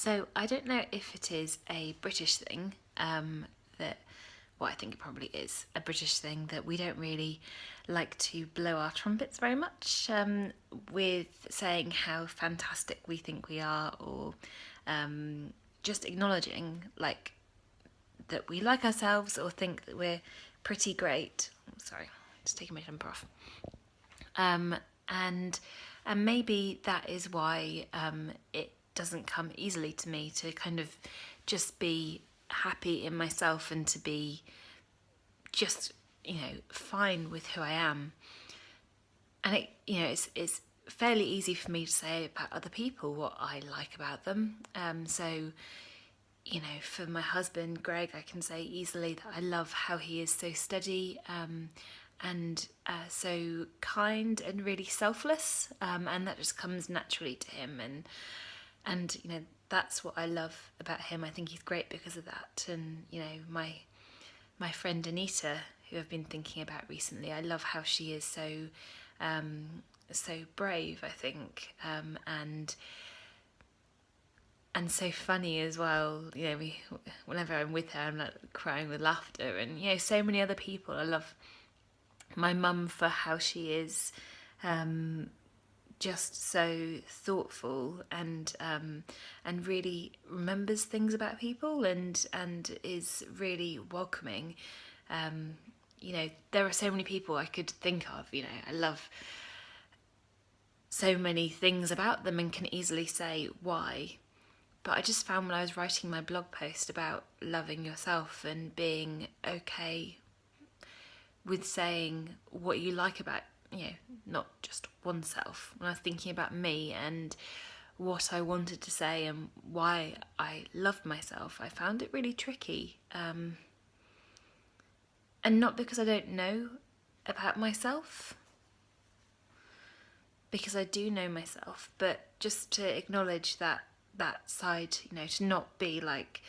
So I don't know if it is a British thing, that, well, I think it probably is a British thing that we don't really like to blow our trumpets very much, with saying how fantastic we think we are, or just acknowledging like that we like ourselves or think that we're pretty great. Oh, sorry, just taking my jumper off. Um, and and maybe that is why it doesn't come easily to me to kind of just be happy in myself and to be just, fine with who I am. And it's fairly easy for me to say about other people what I like about them. So for my husband, Greg, I can say easily that I love how he is so steady, and so kind and really selfless, and that just comes naturally to him. And that's what I love about him. I think he's great because of that. And my friend Anita, who I've been thinking about recently, I love how she is so brave, I think, and so funny as well. Whenever I'm with her, I'm like crying with laughter. And so many other people. I love my mum for how she is, just so thoughtful, and really remembers things about people, and is really welcoming. There are so many people I could think of. I love so many things about them and can easily say why. But I just found when I was writing my blog post about loving yourself and being okay with saying what you like about, not just oneself. When I was thinking about me and what I wanted to say and why I loved myself, I found it really tricky. And not because I don't know about myself, because I do know myself, but just to acknowledge that side, to not be like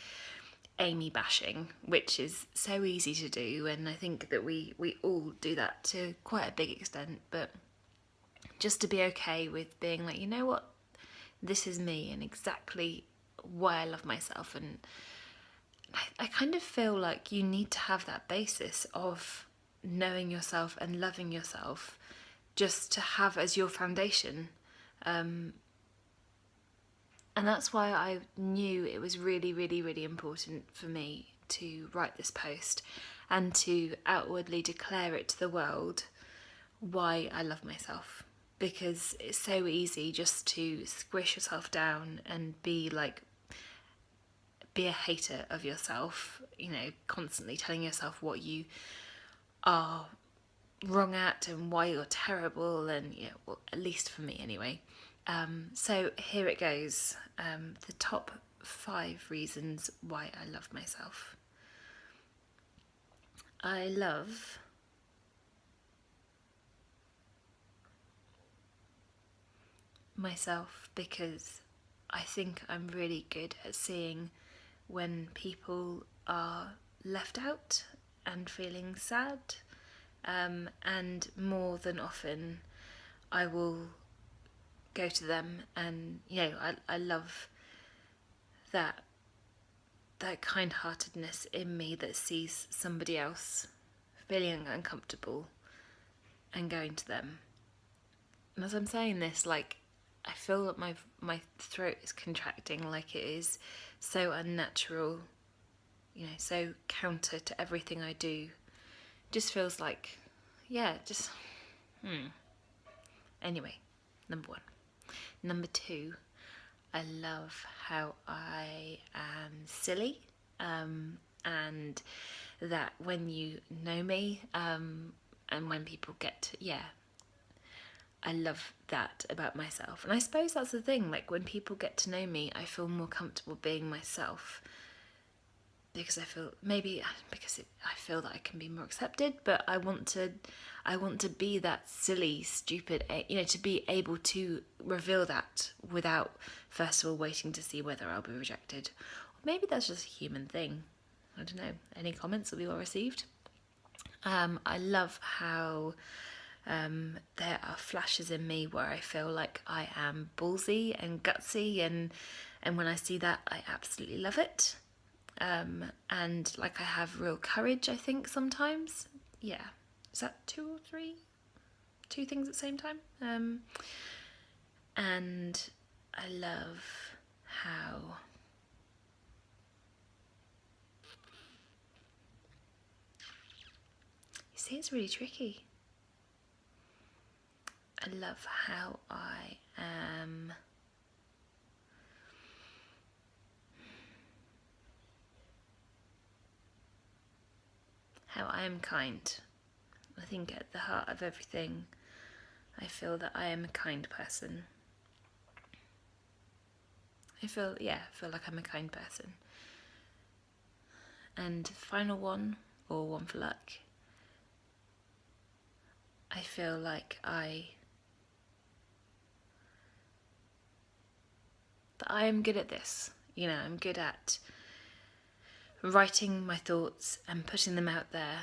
Amy bashing, which is so easy to do, and I think that we all do that to quite a big extent, but just to be okay with being like, you know what, this is me and exactly why I love myself. And I kind of feel like you need to have that basis of knowing yourself and loving yourself just to have as your foundation. And that's why I knew it was really, really, really important for me to write this post and to outwardly declare it to the world why I love myself. Because it's so easy just to squish yourself down and be a hater of yourself, constantly telling yourself what you are wrong at and why you're terrible, and well, at least for me anyway. So here it goes. The top 5 reasons why I love myself. I love myself because I think I'm really good at seeing when people are left out and feeling sad, and more than often I will go to them, and I love that kind-heartedness in me that sees somebody else feeling uncomfortable and going to them. And as I'm saying this, I feel that my throat is contracting, like it is so unnatural, so counter to everything I do. Just feels like, Anyway, number 1. Number 2, I love how I am silly, and that when you know me, and when people I love that about myself. And I suppose that's the thing, when people get to know me, I feel more comfortable being myself, because I feel I feel that I can be more accepted, but I want to be that silly, stupid, to be able to reveal that without first of all waiting to see whether I'll be rejected. Or maybe that's just a human thing. I don't know. Any comments will be well received. I love how there are flashes in me where I feel like I am ballsy and gutsy, and And when I see that, I absolutely love it. And like I have real courage, I think, sometimes. Yeah. Is that two or three? Two things at the same time? And I love how you see, it's really tricky. I love how I am kind. I think at the heart of everything, I feel that I am a kind person. I feel like I'm a kind person. And final one, or one for luck, I feel like I am good at this. You know, I'm good at writing my thoughts and putting them out there.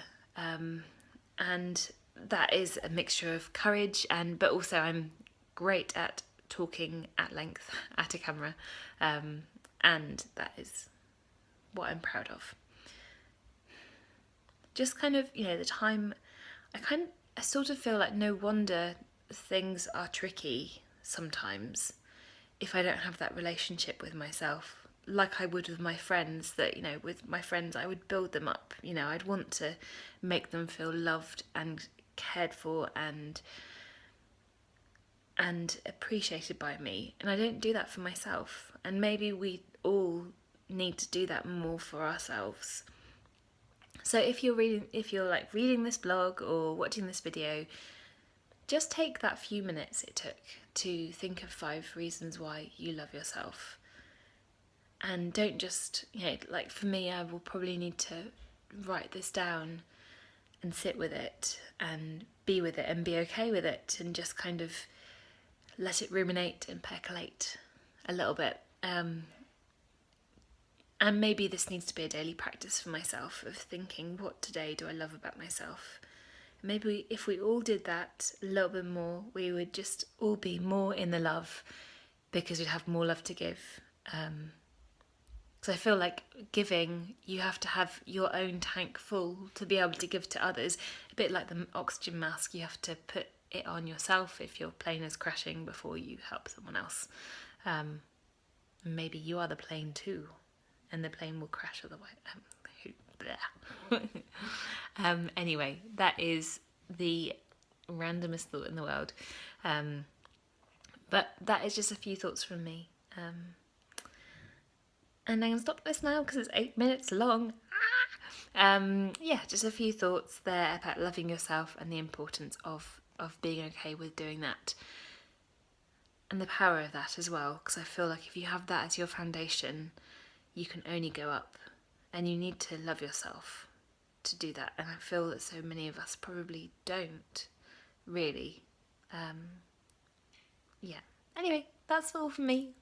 And that is a mixture of courage but also I'm great at talking at length at a camera. And that is what I'm proud of. Just kind of, the time, I sort of feel like no wonder things are tricky sometimes if I don't have that relationship with myself, like I would with my friends, that, with my friends, I would build them up. I'd want to make them feel loved and cared for and appreciated by me. And I don't do that for myself. And maybe we all need to do that more for ourselves. So if you're reading this blog or watching this video, just take that few minutes it took to think of 5 reasons why you love yourself. And don't just, like for me, I will probably need to write this down and sit with it and be with it and be okay with it and just kind of let it ruminate and percolate a little bit. And maybe this needs to be a daily practice for myself of thinking, what today do I love about myself? Maybe if we all did that a little bit more, we would just all be more in the love because we'd have more love to give. Because I feel like giving, you have to have your own tank full to be able to give to others. A bit like the oxygen mask, you have to put it on yourself if your plane is crashing before you help someone else. Maybe you are the plane too, and the plane will crash otherwise. Anyway, that is the randomest thought in the world. But that is just a few thoughts from me. And I'm going to stop this now because it's 8 minutes long. Just a few thoughts there about loving yourself and the importance of being okay with doing that. And the power of that as well, because I feel like if you have that as your foundation, you can only go up. And you need to love yourself to do that. And I feel that so many of us probably don't, really. Anyway, that's all from me.